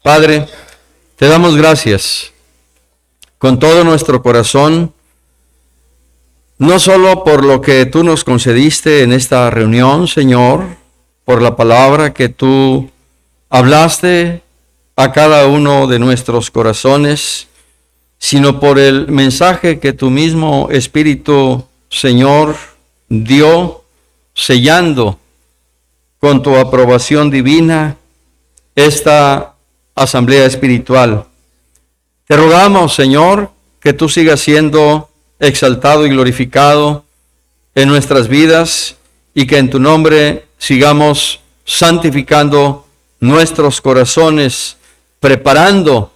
Padre, te damos gracias con todo nuestro corazón, no solo por lo que tú nos concediste en esta reunión, Señor, por la palabra que tú hablaste a cada uno de nuestros corazones, sino por el mensaje que tu mismo Espíritu, Señor, dio, sellando con tu aprobación divina esta asamblea espiritual. Te rogamos, Señor, que tú sigas siendo exaltado y glorificado en nuestras vidas y que en tu nombre sigamos santificando nuestros corazones, preparando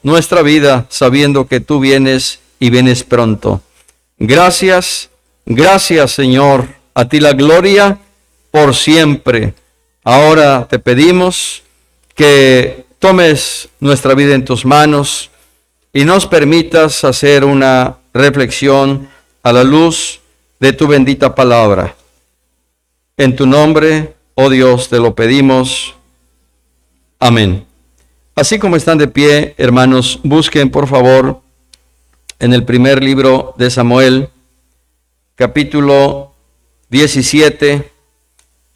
nuestra vida, sabiendo que tú vienes y vienes pronto. Gracias, Señor, a ti la gloria por siempre. Ahora te pedimos que tomes nuestra vida en tus manos y nos permitas hacer una reflexión a la luz de tu bendita palabra. En tu nombre, oh Dios, te lo pedimos. Amén. Así como están de pie, hermanos, busquen por favor en el primer libro de Samuel, capítulo 17,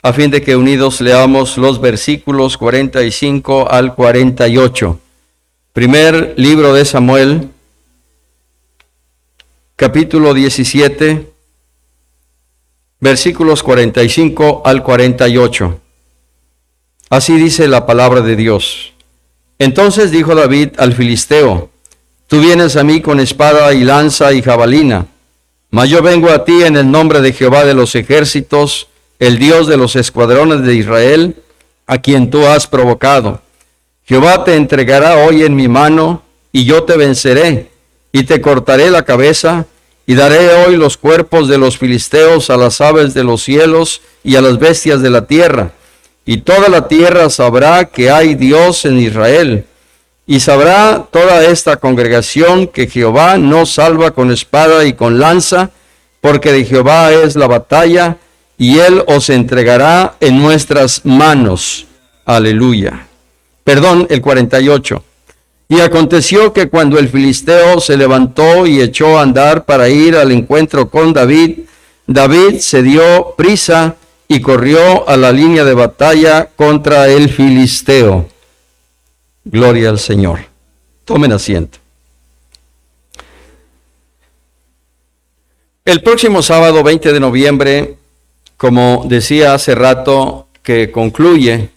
a fin de que unidos leamos los versículos 45 al 48. Primer libro de Samuel, capítulo 17, versículos 45 al 48. Así dice la palabra de Dios. Entonces dijo David al filisteo: Tú vienes a mí con espada y lanza y jabalina, mas yo vengo a ti en el nombre de Jehová de los ejércitos, el Dios de los escuadrones de Israel, a quien tú has provocado. Jehová te entregará hoy en mi mano, y yo te venceré, y te cortaré la cabeza, y daré hoy los cuerpos de los filisteos a las aves de los cielos y a las bestias de la tierra. Y toda la tierra sabrá que hay Dios en Israel, y sabrá toda esta congregación que Jehová no salva con espada y con lanza, porque de Jehová es la batalla, y él os entregará en nuestras manos. Aleluya. Perdón, el 48. Y aconteció que cuando el filisteo se levantó y echó a andar para ir al encuentro con David, David se dio prisa y corrió a la línea de batalla contra el filisteo. Gloria al Señor. Tomen asiento. El próximo sábado 20 de noviembre, como decía hace rato, que concluye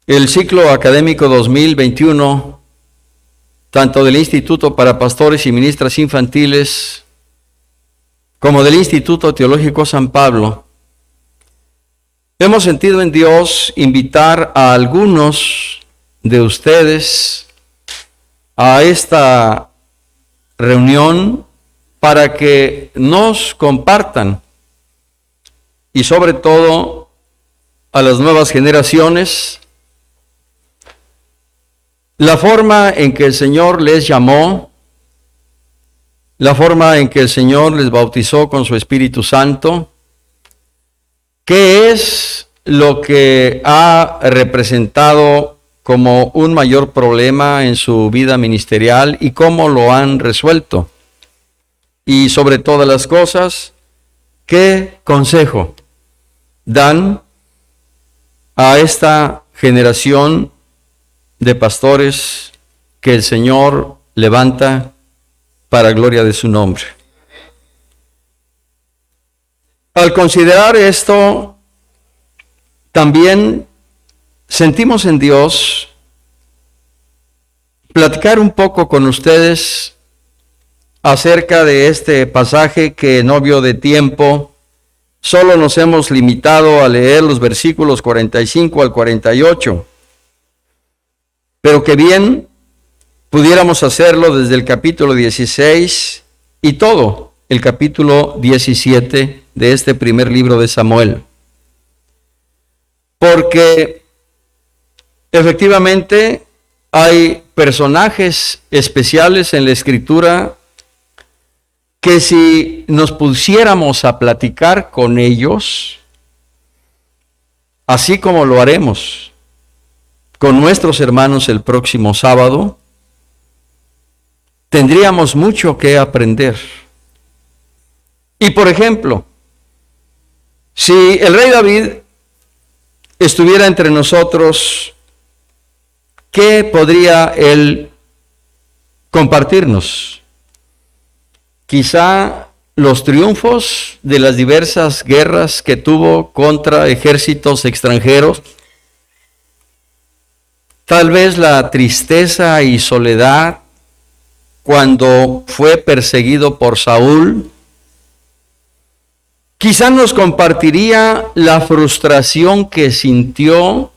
el ciclo académico 2021, tanto del Instituto para Pastores y Ministras Infantiles como del Instituto Teológico San Pablo, hemos sentido en Dios invitar a algunos de ustedes a esta reunión para que nos compartan, y sobre todo a las nuevas generaciones, la forma en que el Señor les llamó, la forma en que el Señor les bautizó con su Espíritu Santo, qué es lo que ha representado como un mayor problema en su vida ministerial y cómo lo han resuelto. Y sobre todas las cosas, ¿qué consejo dan a esta generación de pastores que el Señor levanta para gloria de su nombre? Al considerar esto, también sentimos en Dios platicar un poco con ustedes acerca de este pasaje que en obvio de tiempo solo nos hemos limitado a leer los versículos 45 al 48, pero que bien pudiéramos hacerlo desde el capítulo 16 y todo el capítulo 17 de este primer libro de Samuel. Porque efectivamente hay personajes especiales en la Escritura que si nos pusiéramos a platicar con ellos, así como lo haremos con nuestros hermanos el próximo sábado, tendríamos mucho que aprender. Y por ejemplo, si el rey David estuviera entre nosotros, ¿qué podría él compartirnos? Quizá los triunfos de las diversas guerras que tuvo contra ejércitos extranjeros, tal vez la tristeza y soledad cuando fue perseguido por Saúl. Quizá nos compartiría la frustración que sintió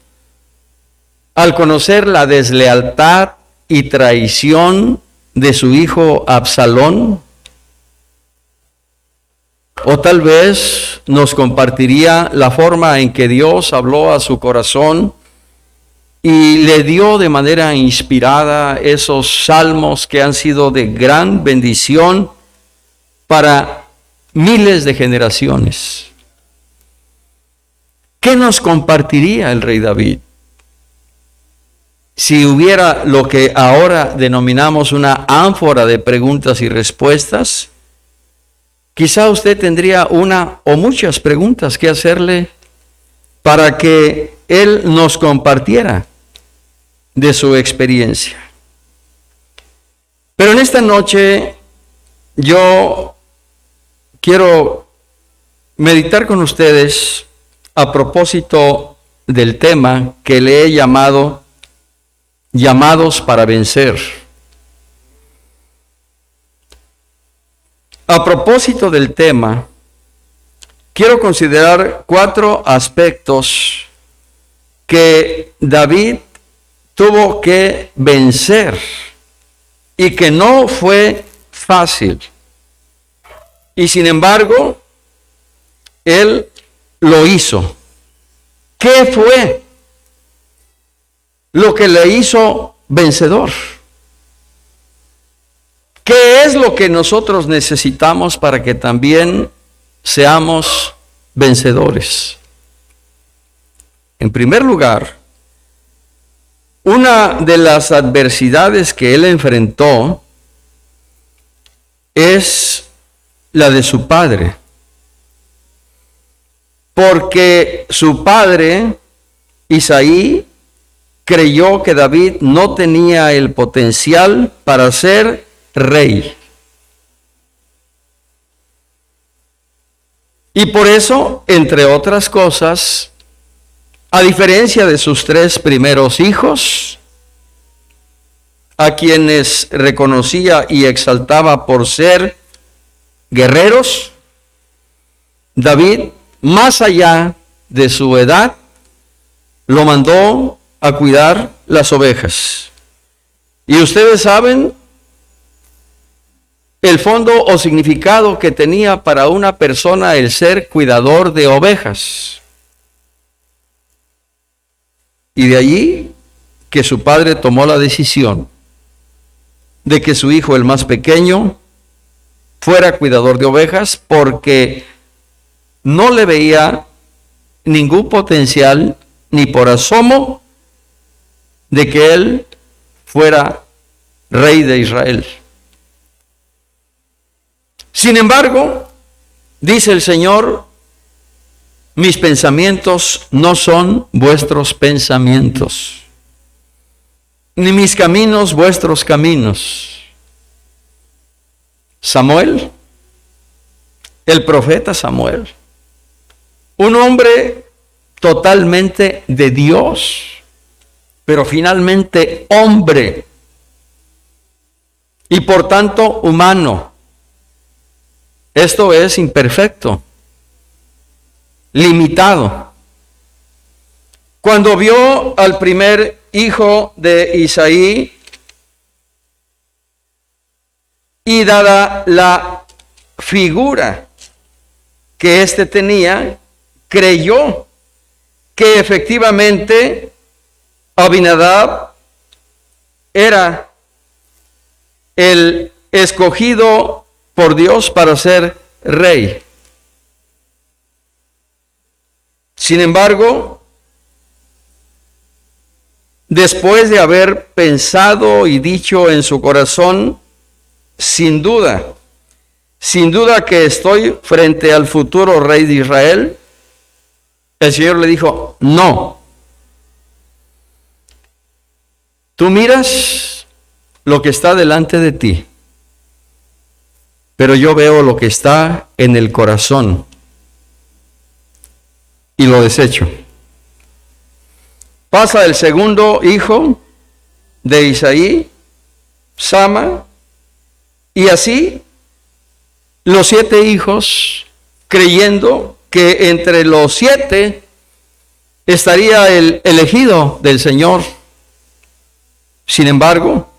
al conocer la deslealtad y traición de su hijo Absalón. O tal vez nos compartiría la forma en que Dios habló a su corazón y le dio de manera inspirada esos salmos que han sido de gran bendición para miles de generaciones. ¿Qué nos compartiría el rey David? Si hubiera lo que ahora denominamos una ánfora de preguntas y respuestas, quizá usted tendría una o muchas preguntas que hacerle para que él nos compartiera de su experiencia. Pero en esta noche yo quiero meditar con ustedes a propósito del tema que le he llamado llamados para vencer. A propósito del tema, quiero considerar 4 aspectos que David tuvo que vencer y que no fue fácil. Y sin embargo, él lo hizo. ¿Qué fue lo que le hizo vencedor? ¿Qué es lo que nosotros necesitamos para que también seamos vencedores? En primer lugar, una de las adversidades que él enfrentó es la de su padre. Porque su padre, Isaí, creyó que David no tenía el potencial para ser rey. Y por eso, entre otras cosas, a diferencia de sus 3 primeros hijos, a quienes reconocía y exaltaba por ser guerreros, David, más allá de su edad, lo mandó a cuidar las ovejas. Y ustedes saben el fondo o significado que tenía para una persona el ser cuidador de ovejas. Y de allí que su padre tomó la decisión de que su hijo, el más pequeño, fuera cuidador de ovejas, porque no le veía ningún potencial ni por asomo de que él fuera rey de Israel. Sin embargo, dice el Señor, mis pensamientos no son vuestros pensamientos, ni mis caminos vuestros caminos. Samuel, el profeta Samuel, un hombre totalmente de Dios, pero finalmente hombre, y por tanto humano. Esto es imperfecto, limitado. Cuando vio al primer hijo de Isaí, y dada la figura que éste tenía, creyó que efectivamente Abinadab era el escogido por Dios para ser rey. Sin embargo, después de haber pensado y dicho en su corazón, sin duda que estoy frente al futuro rey de Israel, el Señor le dijo, no. Tú miras lo que está delante de ti, pero yo veo lo que está en el corazón y lo desecho. Pasa el segundo hijo de Isaí, Sama, y así los 7 hijos, creyendo que entre los 7 estaría el elegido del Señor. Sin embargo,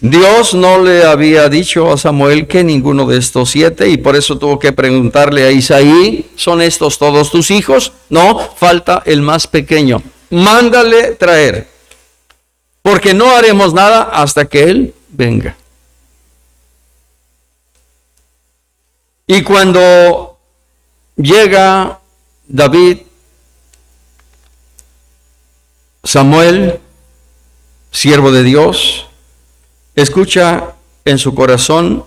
Dios no le había dicho a Samuel que ninguno de estos 7, y por eso tuvo que preguntarle a Isaí, ¿son estos todos tus hijos? No, falta el más pequeño. Mándale traer, porque no haremos nada hasta que él venga. Y cuando llega David, Samuel, siervo de Dios, escucha en su corazón,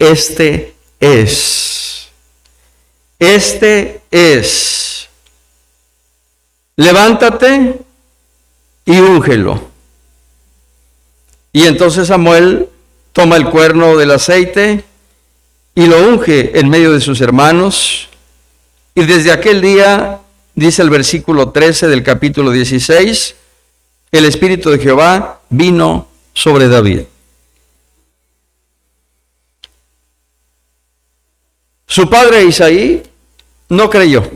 este es. Levántate y úngelo. Y entonces Samuel toma el cuerno del aceite y lo unge en medio de sus hermanos. Y desde aquel día, dice el versículo 13 del capítulo 16, el Espíritu de Jehová vino sobre David. Su padre Isaí no creyó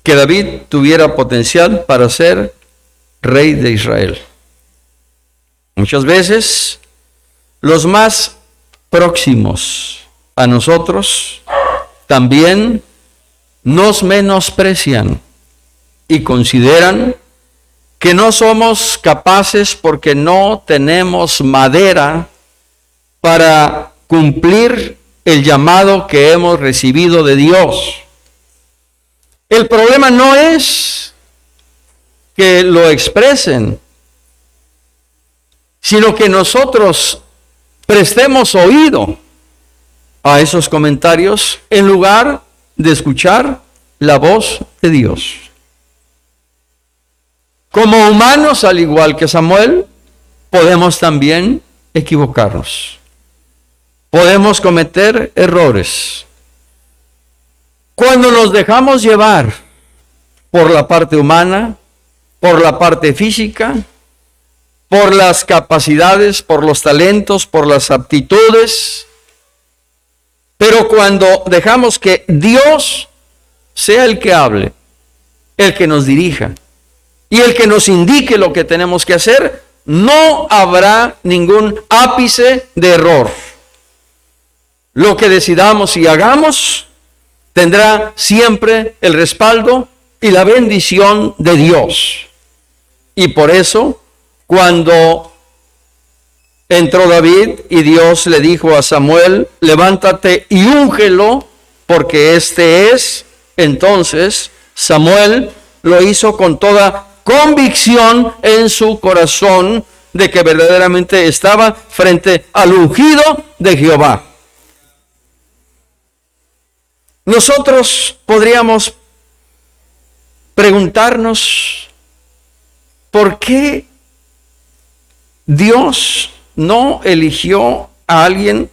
que David tuviera potencial para ser rey de Israel. Muchas veces los más próximos a nosotros también nos menosprecian y consideran que no somos capaces porque no tenemos madera para cumplir el llamado que hemos recibido de Dios. El problema no es que lo expresen, sino que nosotros prestemos oído a esos comentarios en lugar de escuchar la voz de Dios. Como humanos, al igual que Samuel, podemos también equivocarnos. Podemos cometer errores. Cuando nos dejamos llevar por la parte humana, por la parte física, por las capacidades, por los talentos, por las aptitudes, pero cuando dejamos que Dios sea el que hable, el que nos dirija y el que nos indique lo que tenemos que hacer, no habrá ningún ápice de error. Lo que decidamos y hagamos tendrá siempre el respaldo y la bendición de Dios. Y por eso, cuando entró David y Dios le dijo a Samuel, levántate y úngelo, porque este es, entonces Samuel lo hizo con toda convicción en su corazón de que verdaderamente estaba frente al ungido de Jehová. Nosotros podríamos preguntarnos, ¿por qué Dios no eligió a alguien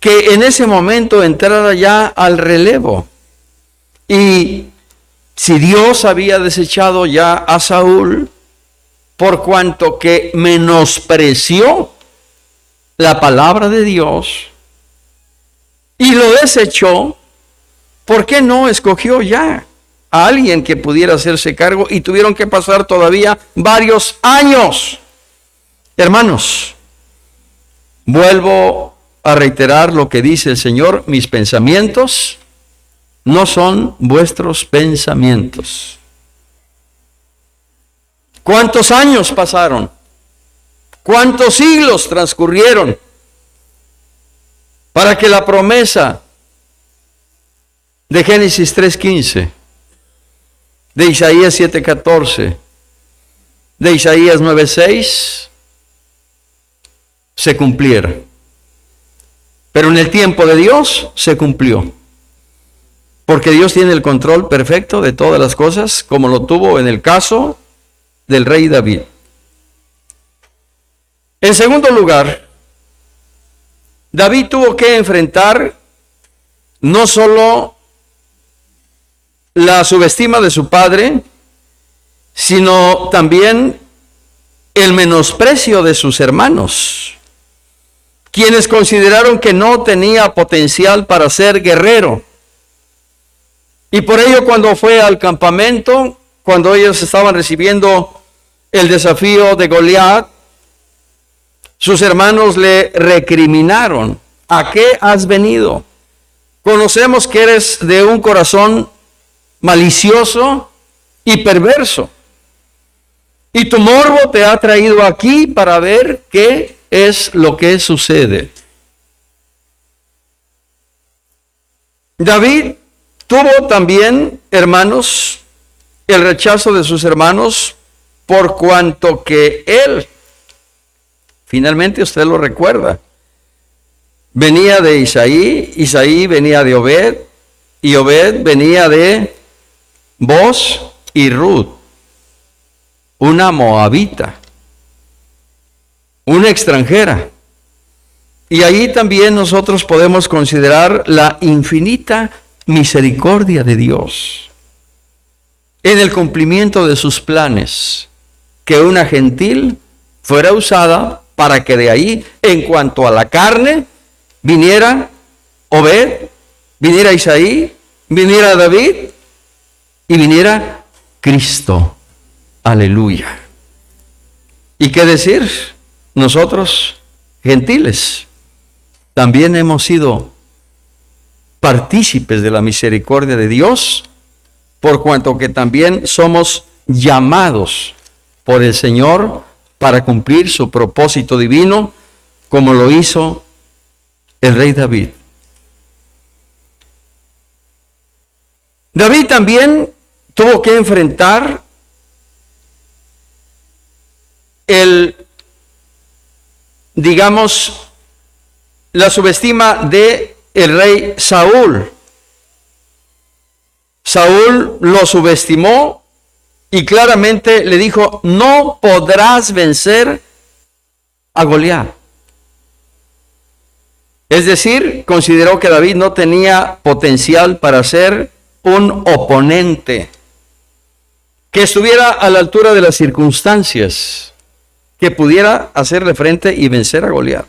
que en ese momento entrara ya al relevo? Y si Dios había desechado ya a Saúl, por cuanto que menospreció la palabra de Dios y lo desechó, ¿por qué no escogió ya a alguien que pudiera hacerse cargo? Y tuvieron que pasar todavía varios años. Hermanos, vuelvo a reiterar lo que dice el Señor: mis pensamientos no son vuestros pensamientos. ¿Cuántos años pasaron? ¿Cuántos siglos transcurrieron para que la promesa de Génesis 3:15, de Isaías 7:14 de Isaías 9:6 se cumpliera. Pero en el tiempo de Dios se cumplió. Porque Dios tiene el control perfecto de todas las cosas, como lo tuvo en el caso del rey David. En segundo lugar, David tuvo que enfrentar no solo la subestima de su padre, sino también el menosprecio de sus hermanos, quienes consideraron que no tenía potencial para ser guerrero. Y por ello, cuando fue al campamento, cuando ellos estaban recibiendo el desafío de Goliat, sus hermanos le recriminaron: ¿a qué has venido? Conocemos que eres de un corazón malicioso y perverso, y tu morbo te ha traído aquí para ver qué es lo que sucede. David tuvo también, hermanos, el rechazo de sus hermanos, por cuanto que él, finalmente usted lo recuerda, venía de Isaí, Isaí venía de Obed, y Obed venía de Boz y Ruth, una moabita, una extranjera. Y ahí también nosotros podemos considerar la infinita misericordia de Dios en el cumplimiento de sus planes, que una gentil fuera usada para que de ahí, en cuanto a la carne, viniera Obed, viniera Isaí, viniera David y viniera Cristo. Aleluya. ¿Y qué decir? Nosotros, gentiles, también hemos sido partícipes de la misericordia de Dios, por cuanto que también somos llamados por el Señor para cumplir su propósito divino, como lo hizo el rey David. David también tuvo que enfrentar la subestima de el rey Saúl. Saúl lo subestimó y claramente le dijo: no podrás vencer a Goliat. Es decir, consideró que David no tenía potencial para ser un oponente que estuviera a la altura de las circunstancias, que pudiera hacerle frente y vencer a Goliat.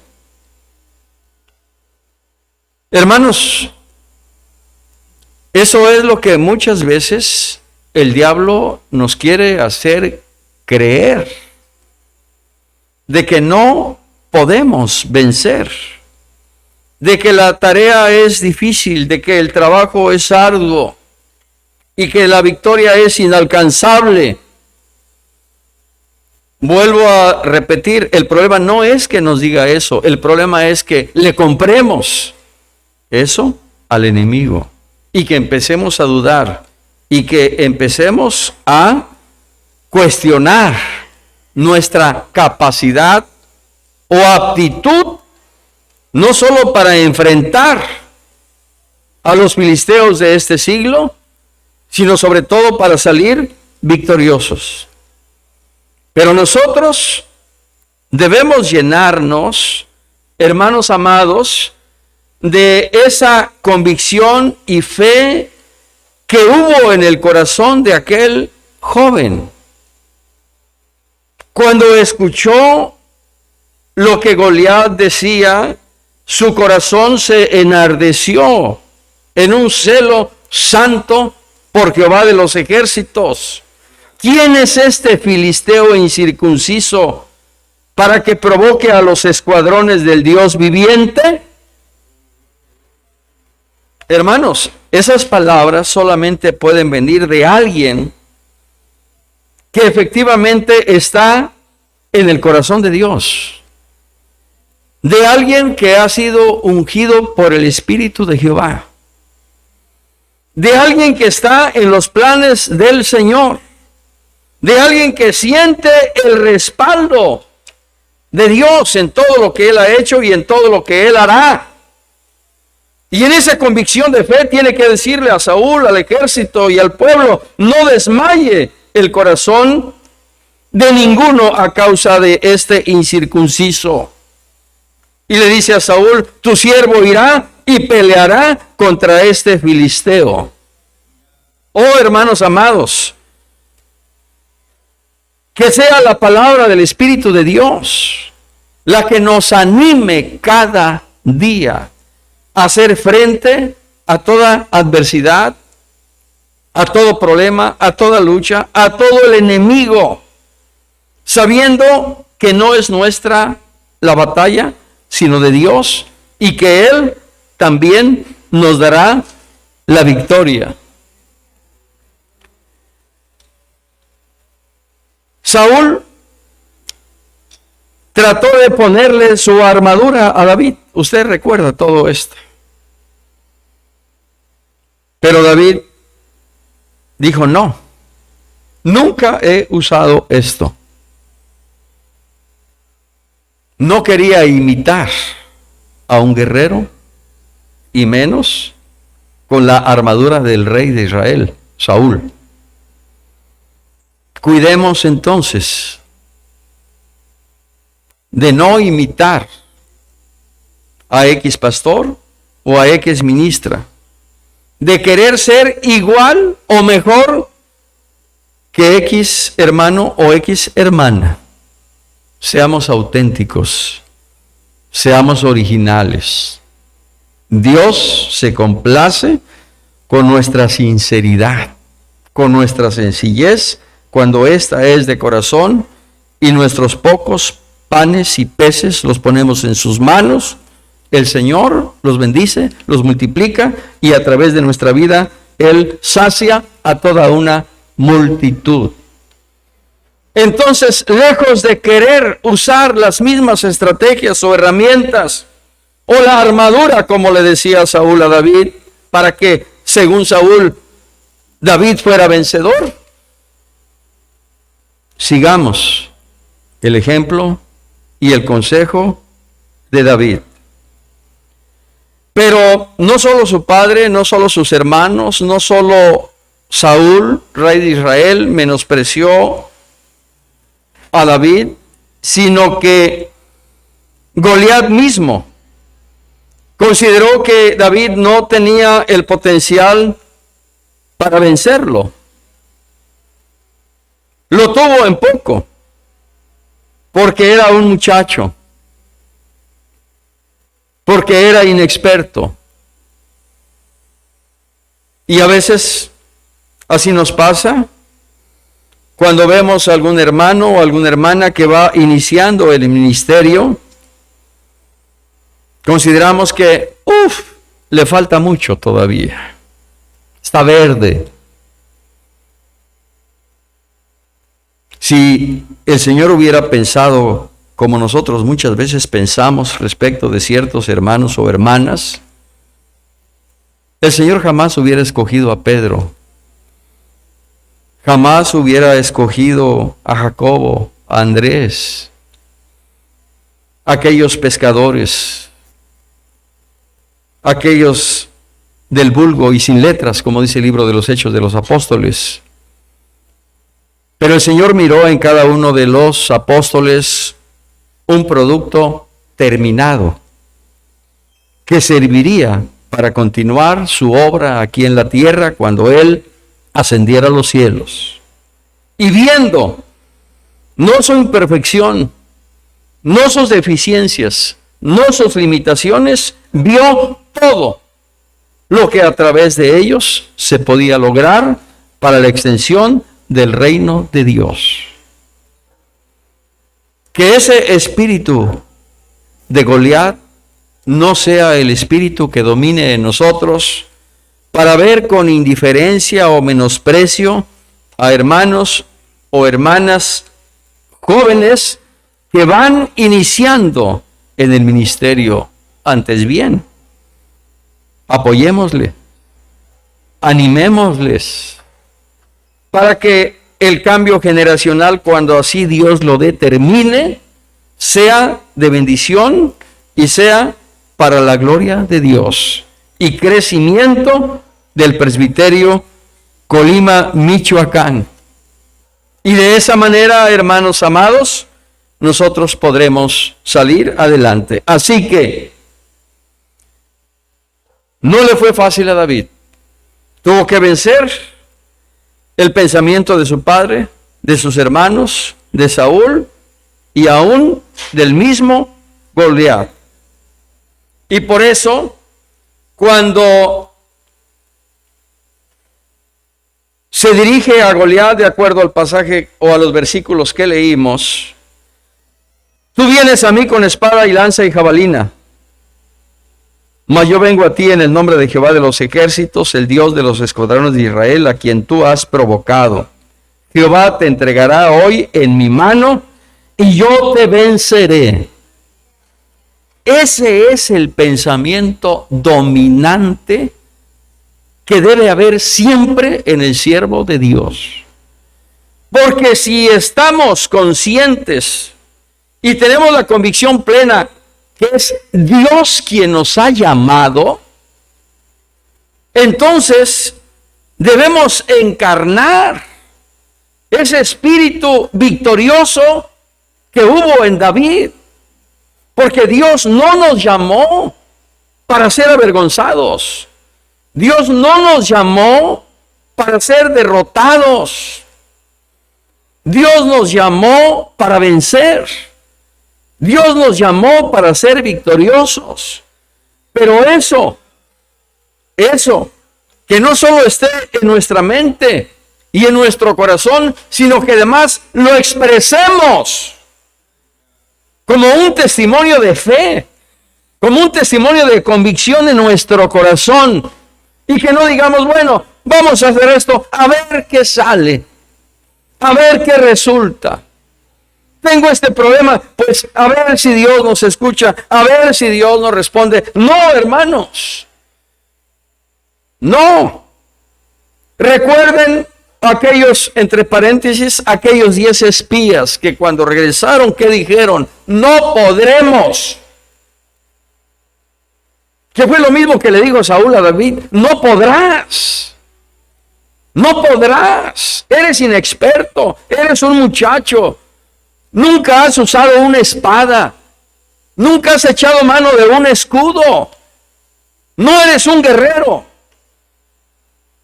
Hermanos, eso es lo que muchas veces el diablo nos quiere hacer creer, de que no podemos vencer, de que la tarea es difícil, de que el trabajo es arduo y que la victoria es inalcanzable. Vuelvo a repetir, el problema no es que nos diga eso, el problema es que le compremos eso al enemigo y que empecemos a dudar y que empecemos a cuestionar nuestra capacidad o aptitud, no solo para enfrentar a los filisteos de este siglo, sino sobre todo para salir victoriosos. Pero nosotros debemos llenarnos, hermanos amados, de esa convicción y fe que hubo en el corazón de aquel joven. Cuando escuchó lo que Goliat decía, su corazón se enardeció en un celo santo por Jehová de los ejércitos. ¿Quién es este filisteo incircunciso para que provoque a los escuadrones del Dios viviente? Hermanos, esas palabras solamente pueden venir de alguien que efectivamente está en el corazón de Dios, de alguien que ha sido ungido por el Espíritu de Jehová, de alguien que está en los planes del Señor, de alguien que siente el respaldo de Dios en todo lo que Él ha hecho y en todo lo que Él hará. Y en esa convicción de fe tiene que decirle a Saúl, al ejército y al pueblo: no desmaye el corazón de ninguno a causa de este incircunciso. Y le dice a Saúl: tu siervo irá y peleará contra este filisteo. Oh, hermanos amados, que sea la palabra del Espíritu de Dios la que nos anime cada día a hacer frente a toda adversidad, a todo problema, a toda lucha, a todo el enemigo, sabiendo que no es nuestra la batalla, sino de Dios, y que Él también nos dará la victoria. Saúl trató de ponerle su armadura a David. Usted recuerda todo esto. Pero David dijo: no, nunca he usado esto. No quería imitar a un guerrero, y menos con la armadura del rey de Israel, Saúl. Cuidemos entonces de no imitar a X pastor o a X ministra, de querer ser igual o mejor que X hermano o X hermana. Seamos auténticos, seamos originales. Dios se complace con nuestra sinceridad, con nuestra sencillez, cuando ésta es de corazón, y nuestros pocos panes y peces los ponemos en sus manos. El Señor los bendice, los multiplica, y a través de nuestra vida Él sacia a toda una multitud. Entonces, lejos de querer usar las mismas estrategias o herramientas, o la armadura, como le decía Saúl a David, para que, según Saúl, David fuera vencedor, sigamos el ejemplo y el consejo de David. Pero no solo su padre, no solo sus hermanos, no solo Saúl, rey de Israel, menospreció a David, sino que Goliat mismo consideró que David no tenía el potencial para vencerlo. Lo tuvo en poco, porque era un muchacho, porque era inexperto. Y a veces así nos pasa cuando vemos a algún hermano o alguna hermana que va iniciando el ministerio. Consideramos que le falta mucho todavía, está verde. Si el Señor hubiera pensado como nosotros muchas veces pensamos respecto de ciertos hermanos o hermanas, el Señor jamás hubiera escogido a Pedro, jamás hubiera escogido a Jacobo, a Andrés, aquellos pescadores, aquellos del vulgo y sin letras, como dice el libro de los Hechos de los Apóstoles. Pero el Señor miró en cada uno de los apóstoles un producto terminado que serviría para continuar su obra aquí en la tierra cuando Él ascendiera a los cielos. Y viendo no su imperfección, no sus deficiencias, no sus limitaciones, vio todo lo que a través de ellos se podía lograr para la extensión del reino de Dios. Que ese espíritu de Goliat no sea el espíritu que domine en nosotros para ver con indiferencia o menosprecio a hermanos o hermanas jóvenes que van iniciando en el ministerio. Antes bien, apoyémosle, animémosles, para que el cambio generacional, cuando así Dios lo determine, sea de bendición y sea para la gloria de Dios y crecimiento del presbiterio Colima, Michoacán. Y de esa manera, hermanos amados, nosotros podremos salir adelante. Así que no le fue fácil a David. Tuvo que vencer el pensamiento de su padre, de sus hermanos, de Saúl y aún del mismo Goliat. Y por eso, cuando se dirige a Goliat, de acuerdo al pasaje o a los versículos que leímos, tú vienes a mí con espada y lanza y jabalina, mas yo vengo a ti en el nombre de Jehová de los ejércitos, el Dios de los escuadrones de Israel, a quien tú has provocado. Jehová te entregará hoy en mi mano y yo te venceré. Ese es el pensamiento dominante que debe haber siempre en el siervo de Dios. Porque si estamos conscientes y tenemos la convicción plena que es Dios quien nos ha llamado, entonces debemos encarnar ese espíritu victorioso que hubo en David. Porque Dios no nos llamó para ser avergonzados. Dios no nos llamó para ser derrotados. Dios nos llamó para vencer. Dios nos llamó para ser victoriosos. Pero eso, que no solo esté en nuestra mente y en nuestro corazón, sino que además lo expresemos como un testimonio de fe, como un testimonio de convicción en nuestro corazón. Y que no digamos, bueno, vamos a hacer esto, a ver qué sale, a ver qué resulta. Tengo este problema, pues a ver si Dios nos escucha, a ver si Dios nos responde. No, hermanos, no. Recuerden aquellos, entre paréntesis, aquellos 10 espías que cuando regresaron, ¿qué dijeron? No podremos. Que fue lo mismo que le dijo Saúl a David, no podrás. No podrás. Eres inexperto, eres un muchacho. Nunca has usado una espada. Nunca has echado mano de un escudo. No eres un guerrero.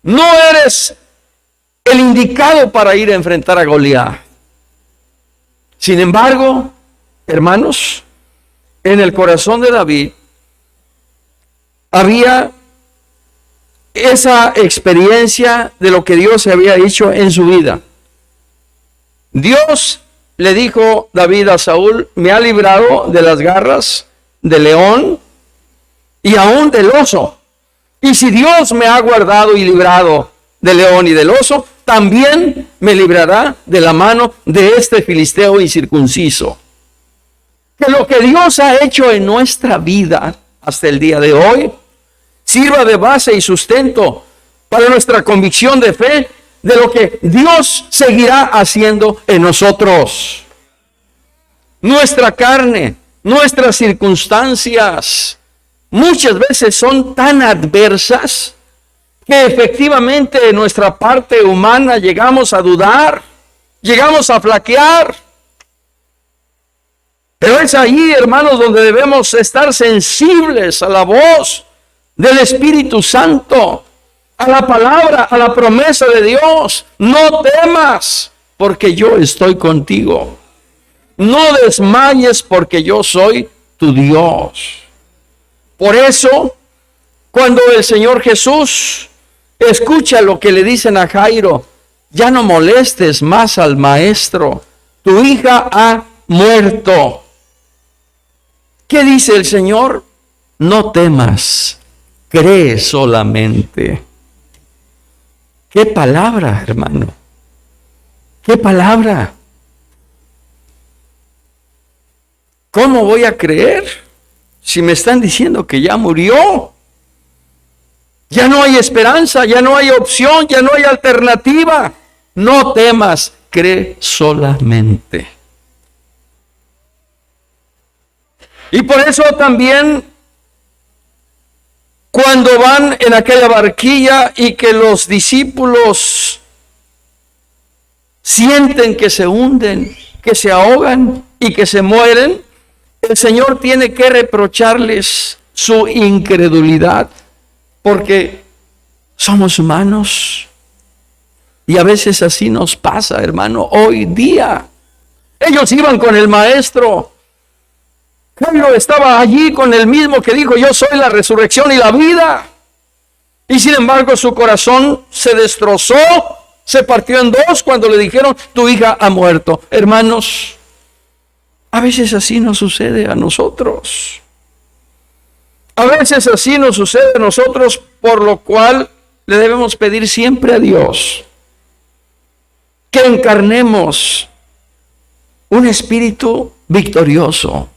No eres el indicado para ir a enfrentar a Goliat. Sin embargo, hermanos, en el corazón de David había esa experiencia de lo que Dios había hecho en su vida. Dios le dijo David a Saúl, me ha librado de las garras del león y aún del oso. Y si Dios me ha guardado y librado del león y del oso, también me librará de la mano de este filisteo incircunciso. Que lo que Dios ha hecho en nuestra vida hasta el día de hoy sirva de base y sustento para nuestra convicción de fe de lo que Dios seguirá haciendo en nosotros. Nuestra carne, nuestras circunstancias, muchas veces son tan adversas que efectivamente en nuestra parte humana llegamos a dudar, llegamos a flaquear. Pero es ahí, hermanos, donde debemos estar sensibles a la voz del Espíritu Santo, a la palabra, a la promesa de Dios. No temas, porque yo estoy contigo. No desmayes, porque yo soy tu Dios. Por eso, cuando el Señor Jesús escucha lo que le dicen a Jairo, ya no molestes más al maestro, tu hija ha muerto. ¿Qué dice el Señor? No temas, cree solamente. ¿Qué palabra, hermano? ¿Qué palabra? ¿Cómo voy a creer si me están diciendo que ya murió? Ya no hay esperanza, ya no hay opción, ya no hay alternativa. No temas, cree solamente. Y por eso también, cuando van en aquella barquilla y que los discípulos sienten que se hunden, que se ahogan y que se mueren, el Señor tiene que reprocharles su incredulidad, porque somos humanos y a veces así nos pasa, hermano, hoy día. Ellos iban con el Maestro. Pedro estaba allí con el mismo que dijo: yo soy la resurrección y la vida. Y sin embargo su corazón se destrozó, se partió en dos cuando le dijeron: tu hija ha muerto. Hermanos, a veces así nos sucede a nosotros. A veces así nos sucede a nosotros, por lo cual le debemos pedir siempre a Dios que encarnemos un espíritu victorioso.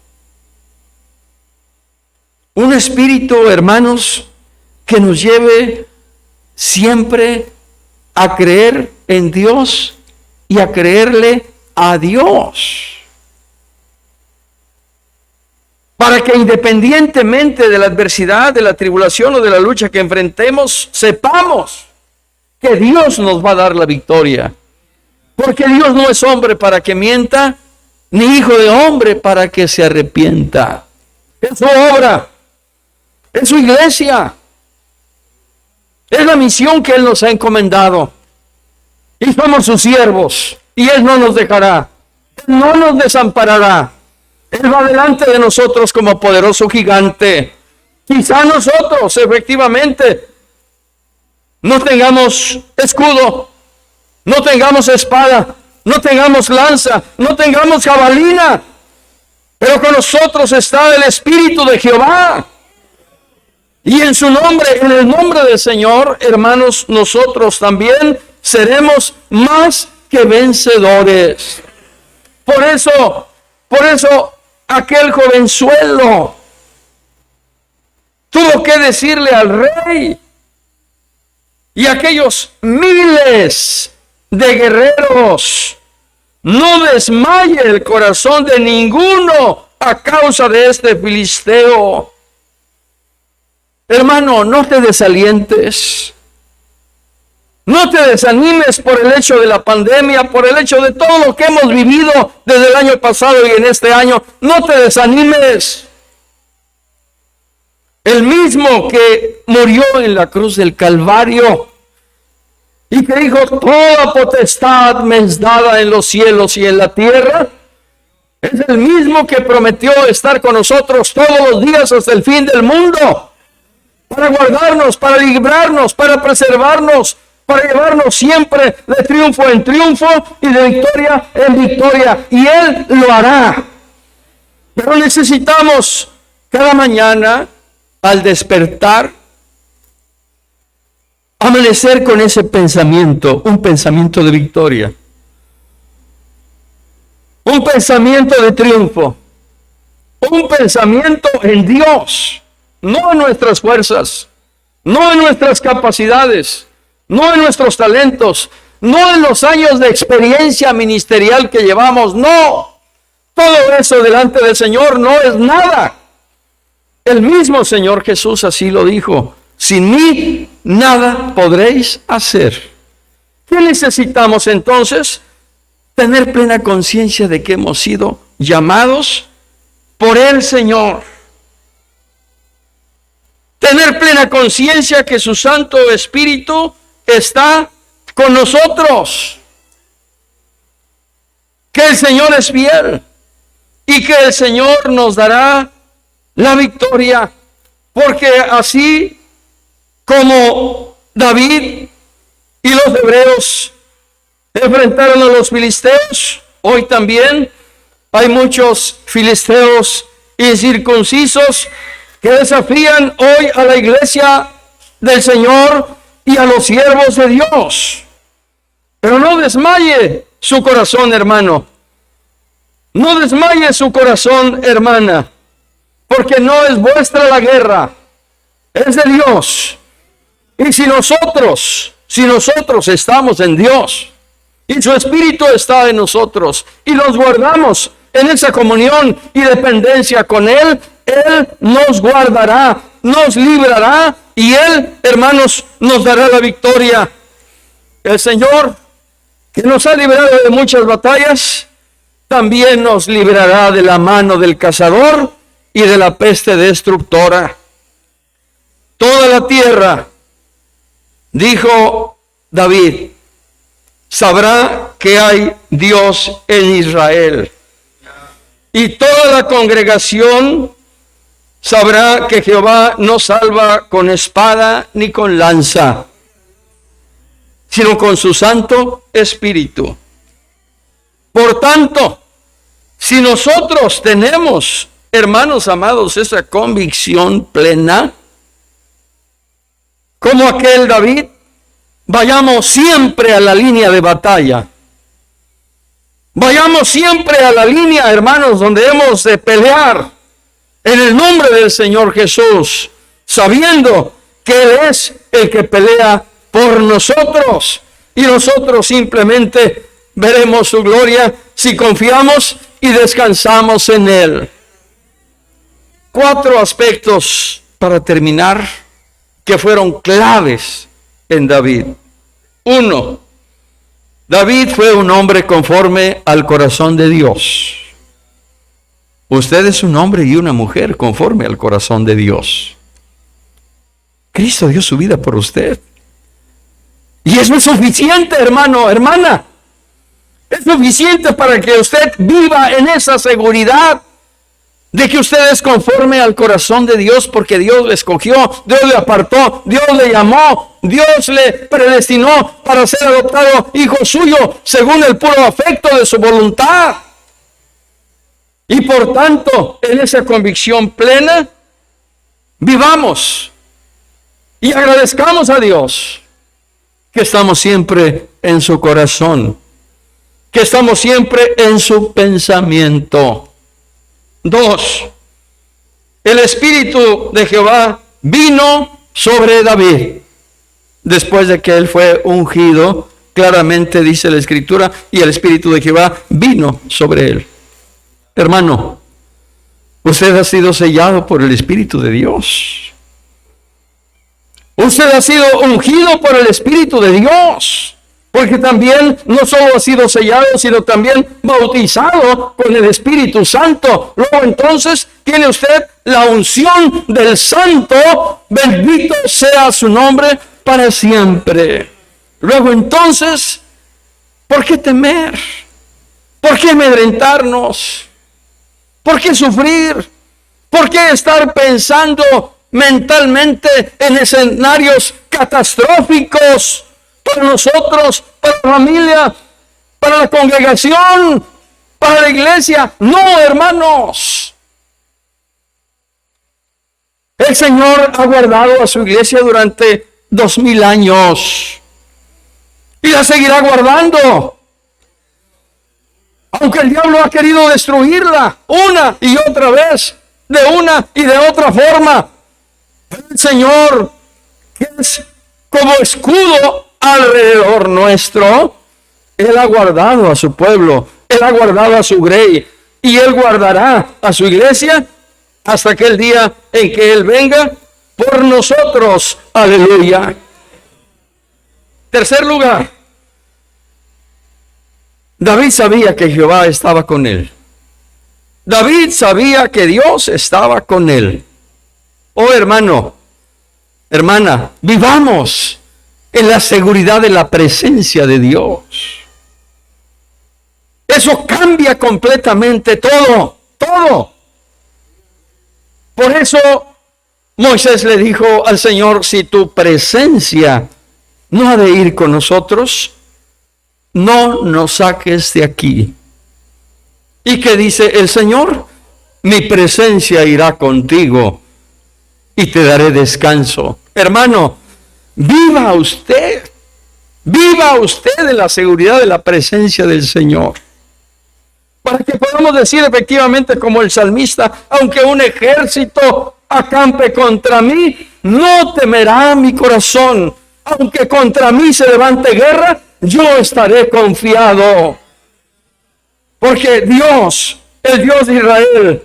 Un espíritu, hermanos, que nos lleve siempre a creer en Dios y a creerle a Dios. Para que independientemente de la adversidad, de la tribulación o de la lucha que enfrentemos, sepamos que Dios nos va a dar la victoria. Porque Dios no es hombre para que mienta, ni hijo de hombre para que se arrepienta. Es su obra. Es su iglesia. Es la misión que Él nos ha encomendado. Y somos sus siervos. Y Él no nos dejará. Él no nos desamparará. Él va delante de nosotros como poderoso gigante. Quizá nosotros, efectivamente, no tengamos escudo, no tengamos espada, no tengamos lanza, no tengamos jabalina. Pero con nosotros está el Espíritu de Jehová. Y en su nombre, en el nombre del Señor, hermanos, nosotros también seremos más que vencedores. Por eso, aquel jovenzuelo tuvo que decirle al rey y aquellos miles de guerreros: no desmaye el corazón de ninguno a causa de este filisteo. Hermano, no te desalientes. No te desanimes por el hecho de la pandemia, por el hecho de todo lo que hemos vivido desde el año pasado y en este año. No te desanimes. El mismo que murió en la cruz del Calvario y que dijo: toda potestad me es dada en los cielos y en la tierra, es el mismo que prometió estar con nosotros todos los días hasta el fin del mundo, para guardarnos, para librarnos, para preservarnos, para llevarnos siempre de triunfo en triunfo y de victoria en victoria. Y Él lo hará. Pero necesitamos cada mañana, al despertar, amanecer con ese pensamiento, un pensamiento de victoria, un pensamiento de triunfo, un pensamiento en Dios, no en nuestras fuerzas, no en nuestras capacidades, no en nuestros talentos, no en los años de experiencia ministerial que llevamos, no. Todo eso delante del Señor no es nada. El mismo Señor Jesús así lo dijo: sin mí nada podréis hacer. ¿Qué necesitamos entonces? Tener plena conciencia de que hemos sido llamados por el Señor. Tener plena conciencia que su Santo Espíritu está con nosotros. Que el Señor es fiel y que el Señor nos dará la victoria. Porque así como David y los hebreos enfrentaron a los filisteos, hoy también hay muchos filisteos incircuncisos que desafían hoy a la iglesia del Señor y a los siervos de Dios. Pero no desmaye su corazón, hermano. No desmaye su corazón, hermana, porque no es vuestra la guerra, es de Dios. Y si nosotros estamos en Dios, y su Espíritu está en nosotros y nos guardamos en esa comunión y dependencia con Él, Él nos guardará, nos librará y Él, hermanos, nos dará la victoria. El Señor, que nos ha librado de muchas batallas, también nos librará de la mano del cazador y de la peste destructora. Toda la tierra, dijo David, sabrá que hay Dios en Israel. Y toda la congregación sabrá que Jehová no salva con espada ni con lanza, sino con su Santo Espíritu. Por tanto, si nosotros tenemos, hermanos amados, esa convicción plena, como aquel David, vayamos siempre a la línea de batalla. Vayamos siempre a la línea, hermanos, donde hemos de pelear en el nombre del Señor Jesús, sabiendo que Él es el que pelea por nosotros y nosotros simplemente veremos su gloria si confiamos y descansamos en Él. 4 aspectos para terminar que fueron claves en David. 1. David fue un hombre conforme al corazón de Dios. Usted es un hombre y una mujer conforme al corazón de Dios. Cristo dio su vida por usted. Y eso es suficiente, hermano, hermana. Es suficiente para que usted viva en esa seguridad de que usted es conforme al corazón de Dios, porque Dios le escogió, Dios le apartó, Dios le llamó, Dios le predestinó para ser adoptado hijo suyo según el puro afecto de su voluntad. Y por tanto, en esa convicción plena, vivamos y agradezcamos a Dios que estamos siempre en su corazón, que estamos siempre en su pensamiento. 2. El Espíritu de Jehová vino sobre David después de que él fue ungido. Claramente dice la Escritura, y el Espíritu de Jehová vino sobre él. Hermano, usted ha sido sellado por el Espíritu de Dios. Usted ha sido ungido por el Espíritu de Dios. Porque también no solo ha sido sellado, sino también bautizado con el Espíritu Santo. Luego entonces tiene usted la unción del Santo. Bendito sea su nombre para siempre. Luego entonces, ¿por qué temer? ¿Por qué amedrentarnos? ¿Por qué sufrir? ¿Por qué estar pensando mentalmente en escenarios catastróficos? Para nosotros, para la familia, para la congregación, para la iglesia. No, hermanos. El Señor ha guardado a su iglesia durante 2000 años. Y la seguirá guardando. Aunque el diablo ha querido destruirla una y otra vez, de una y de otra forma. El Señor, que es como escudo alrededor nuestro, Él ha guardado a su pueblo, Él ha guardado a su grey, y Él guardará a su iglesia hasta aquel día en que Él venga por nosotros. Aleluya. Tercer lugar, David sabía que Jehová estaba con él. David sabía que Dios estaba con él. Oh, hermano, hermana, vivamos en la seguridad de la presencia de Dios. Eso cambia completamente todo, todo. Por eso Moisés le dijo al Señor: si tu presencia no ha de ir con nosotros, no nos saques de aquí. ¿Y qué dice el Señor? Mi presencia irá contigo y te daré descanso. Hermano, viva usted en la seguridad de la presencia del Señor. Para que podamos decir efectivamente como el salmista: aunque un ejército acampe contra mí, no temerá mi corazón. Aunque contra mí se levante guerra, yo estaré confiado. Porque Dios, el Dios de Israel,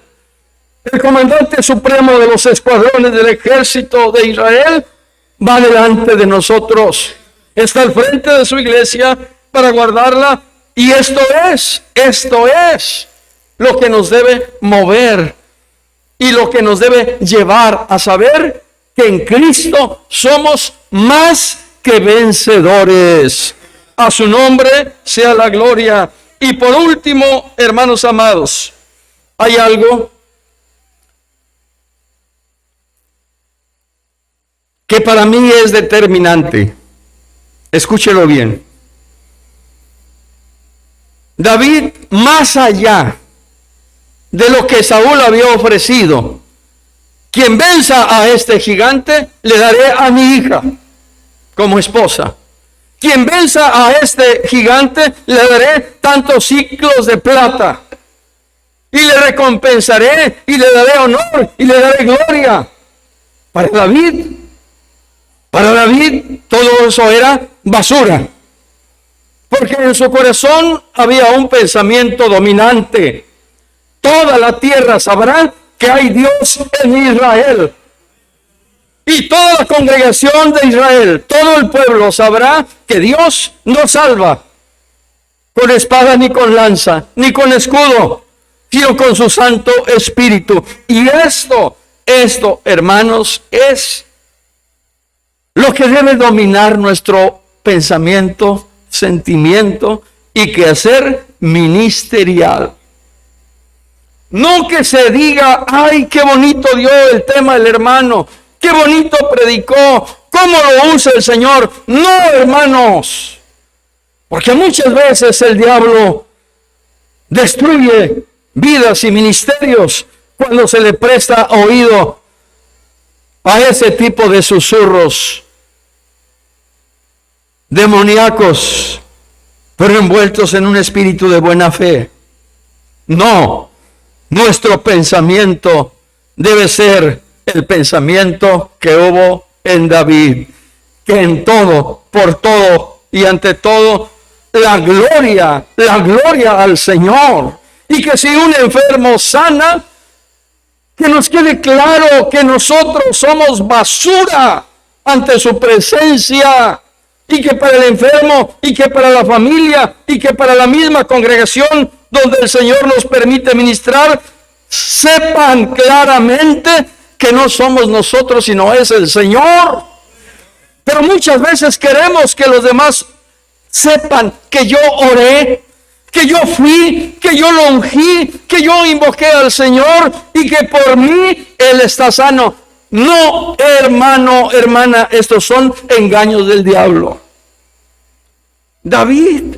el comandante supremo de los escuadrones del ejército de Israel, va delante de nosotros. Está al frente de su iglesia para guardarla. Y esto es lo que nos debe mover y lo que nos debe llevar a saber que en Cristo somos más que vencedores. A su nombre sea la gloria. Y por último, hermanos amados, hay algo que para mí es determinante. Escúchelo bien. David, más allá de lo que Saúl había ofrecido, quien venza a este gigante, le daré a mi hija como esposa. Quien venza a este gigante, le daré tantos ciclos de plata. Y le recompensaré, y le daré honor, y le daré gloria. Para David, todo eso era basura. Porque en su corazón había un pensamiento dominante. Toda la tierra sabrá que hay Dios en Israel. Y toda la congregación de Israel, todo el pueblo sabrá que Dios no salva con espada ni con lanza, ni con escudo, sino con su Santo Espíritu. Y esto, hermanos, es lo que debe dominar nuestro pensamiento, sentimiento y quehacer ministerial. No que se diga, ay, qué bonito dio el tema del hermano, qué bonito predicó, cómo lo usa el Señor. No, hermanos, porque muchas veces el diablo destruye vidas y ministerios cuando se le presta oído a ese tipo de susurros demoníacos, pero envueltos en un espíritu de buena fe. No, nuestro pensamiento debe ser el pensamiento que hubo en David, que en todo, por todo y ante todo, la gloria al Señor. Y que si un enfermo sana, que nos quede claro que nosotros somos basura ante su presencia. Y que para el enfermo, y que para la familia, y que para la misma congregación donde el Señor nos permite ministrar, sepan claramente que no somos nosotros, sino es el Señor. Pero muchas veces queremos que los demás sepan que yo oré, que yo fui, que yo lo ungí, que yo invoqué al Señor y que por mí Él está sano. No, hermano, hermana, estos son engaños del diablo. David,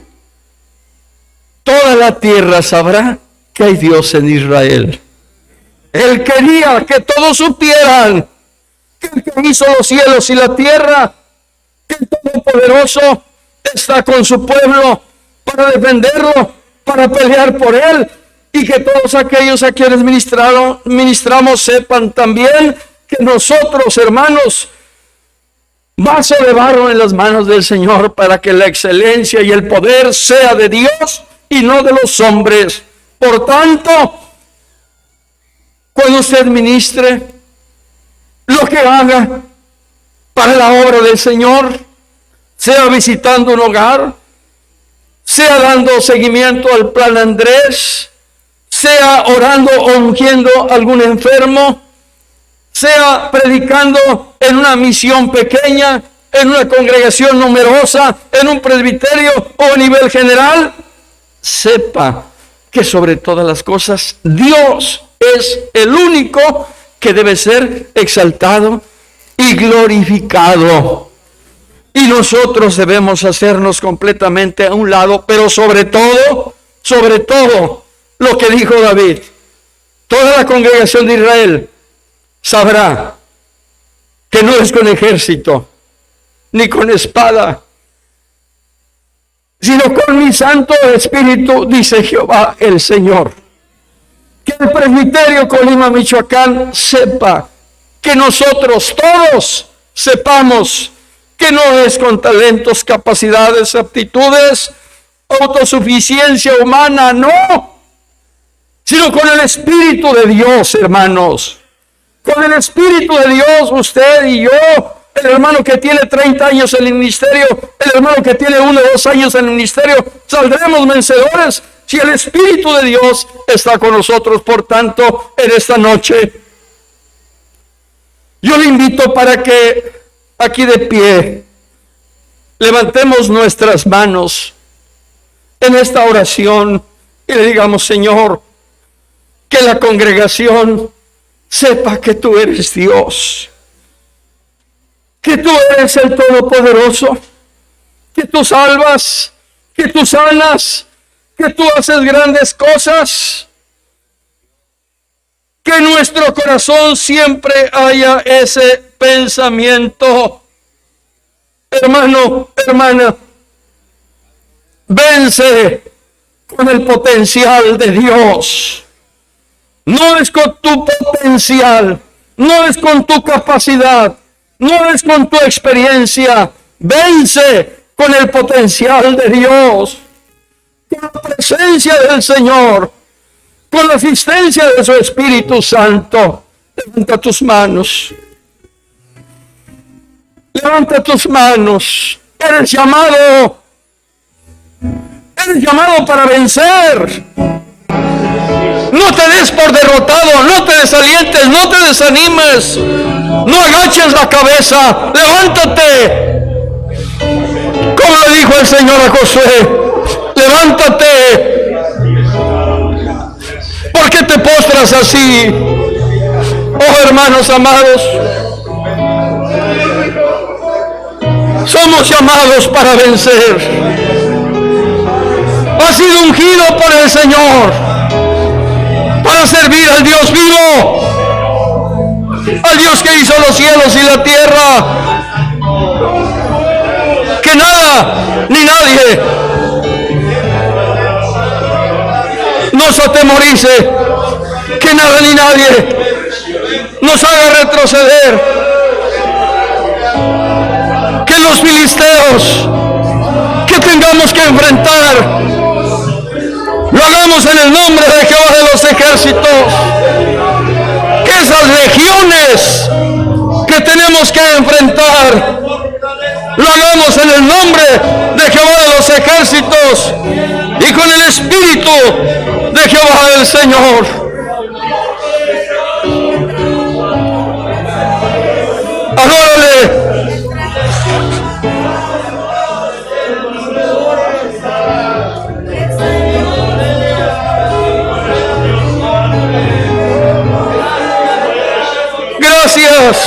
toda la tierra sabrá que hay Dios en Israel. Él quería que todos supieran que el que hizo los cielos y la tierra, que el Todopoderoso está con su pueblo para defenderlo, para pelear por él, y que todos aquellos a quienes ministramos sepan también que nosotros, hermanos, vaso de barro en las manos del Señor, para que la excelencia y el poder sea de Dios y no de los hombres. Por tanto, cuando usted ministre, lo que haga para la obra del Señor, sea visitando un hogar, sea dando seguimiento al plan Andrés, sea orando o ungiendo a algún enfermo, sea predicando en una misión pequeña, en una congregación numerosa, en un presbiterio o a nivel general, sepa que sobre todas las cosas Dios es el único que debe ser exaltado y glorificado. Y nosotros debemos hacernos completamente a un lado, pero sobre todo, lo que dijo David, toda la congregación de Israel sabrá que no es con ejército, ni con espada, sino con mi Santo Espíritu, dice Jehová el Señor. Que el presbiterio Colima, Michoacán, sepa, que nosotros todos sepamos que no es con talentos, capacidades, aptitudes, autosuficiencia humana, no, sino con el Espíritu de Dios, hermanos. Con el Espíritu de Dios, usted y yo, el hermano que tiene 30 años en el ministerio, el hermano que tiene 1 o 2 años en el ministerio, saldremos vencedores si el Espíritu de Dios está con nosotros. Por tanto, en esta noche, yo le invito para que aquí de pie levantemos nuestras manos en esta oración y le digamos: Señor, que la congregación sepa que tú eres Dios, que tú eres el Todopoderoso, que tú salvas, que tú sanas, que tú haces grandes cosas. Que en nuestro corazón siempre haya ese pensamiento. Hermano, hermana, vence con el potencial de Dios. No es con tu potencial, no es con tu capacidad, no es con tu experiencia. Vence con el potencial de Dios, con la presencia del Señor, con la asistencia de su Espíritu Santo. Levanta tus manos. Levanta tus manos. Eres llamado para vencer. No te des por derrotado, no te desalientes, no te desanimes, no agaches la cabeza, levántate. Como le dijo el Señor a Josué: levántate. ¿Por qué te postras así? Oh, hermanos amados, somos llamados para vencer. Has sido ungido por el Señor para servir al Dios vivo, al Dios que hizo los cielos y la tierra. Que nada ni nadie nos atemorice, que nada ni nadie nos haga retroceder, que los filisteos que tengamos que enfrentar lo hagamos en el nombre de Jehová de los ejércitos. Que esas legiones que tenemos que enfrentar lo hagamos en el nombre de Jehová de los ejércitos y con el Espíritu de Jehová del Señor. Adórale. Gracias.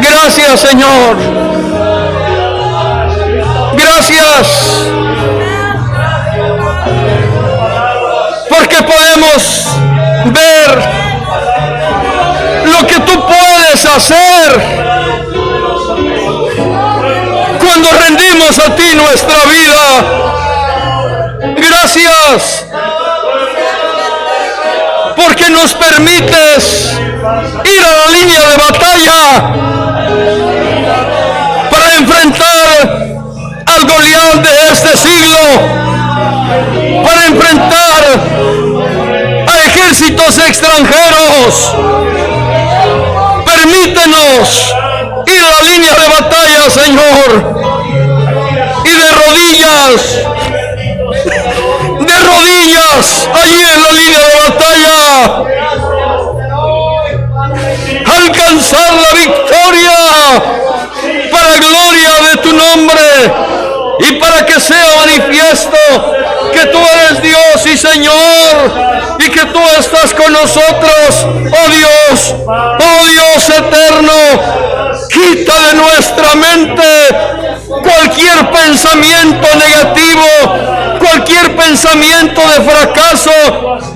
Gracias, Señor. Gracias. Porque podemos ver lo que tú puedes hacer cuando rendimos a ti nuestra vida. Gracias. Porque nos permites ir a la línea de batalla para enfrentar al Goliat de este siglo, para enfrentar a ejércitos extranjeros. Permítenos ir a la línea de batalla, Señor, y de rodillas, allí en la línea de batalla, alcanzar la victoria para gloria de tu nombre y para que sea manifiesto que tú eres Dios y Señor y que tú estás con nosotros, oh Dios eterno. Quita de nuestra mente cualquier pensamiento negativo, cualquier pensamiento de fracaso,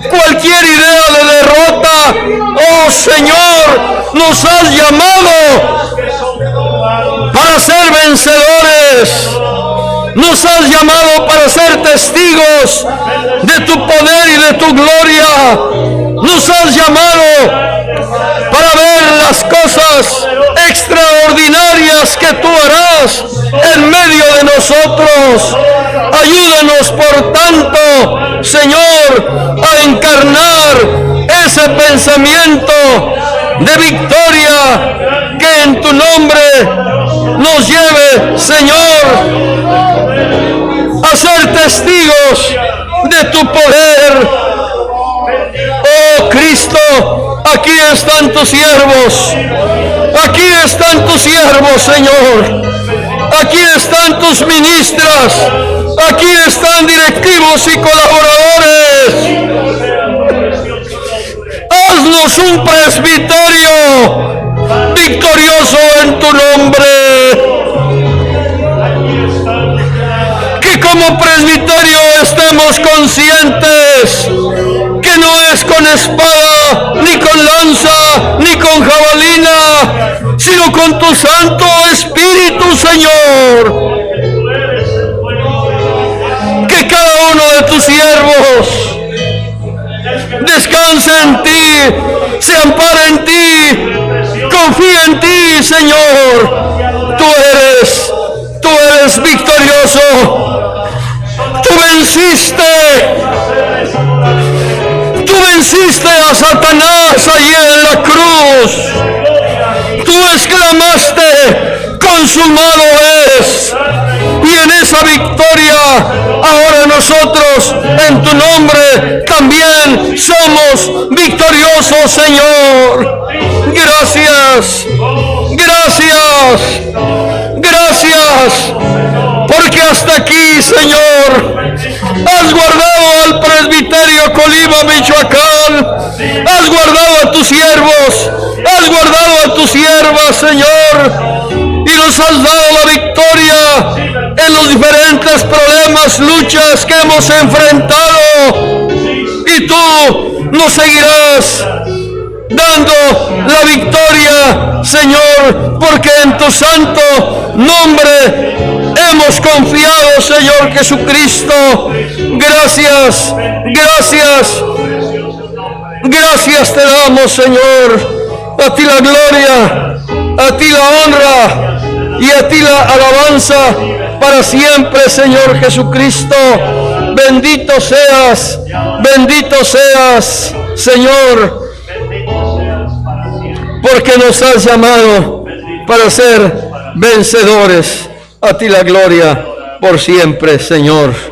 cualquier idea de derrota. Oh Señor, nos has llamado para ser vencedores. Nos has llamado para ser testigos de tu poder y de tu gloria. Nos has llamado para ver las cosas extraordinarias que tú harás en medio de nosotros. Ayúdanos, por tanto, Señor, a encarnar ese pensamiento de victoria que en tu nombre nos lleve, Señor, a ser testigos de tu poder. Oh Cristo, aquí están tus siervos. Aquí están tus siervos, Señor. Aquí están tus ministras. Aquí están directivos y colaboradores. Haznos un presbiterio victorioso en tu nombre. Que como presbiterio estemos conscientes que no es con espada, ni con lanza, ni con jabalina, sino con tu Santo Espíritu, Señor. Que cada uno de tus siervos descanse en ti, se ampara en ti, confía en ti, Señor. Tú eres victorioso. Tú venciste a Satanás allí en la cruz. Tú exclamaste, consumado es. Y en esa victoria, ahora nosotros, en tu nombre, también somos victoriosos, Señor. Gracias, gracias, gracias. Porque hasta aquí, Señor, has guardado al presbiterio Colima, Michoacán. Has guardado a tus siervos. Has guardado a tus siervas, Señor. Y nos has dado la victoria en los diferentes problemas, luchas que hemos enfrentado. Y tú nos seguirás dando la victoria, Señor, porque en tu santo nombre hemos confiado, Señor Jesucristo. Gracias, gracias, gracias te damos, Señor. A ti la gloria, a ti la honra y a ti la alabanza para siempre, Señor Jesucristo. Bendito seas, Señor, porque nos has llamado para ser vencedores. A ti la gloria por siempre, Señor.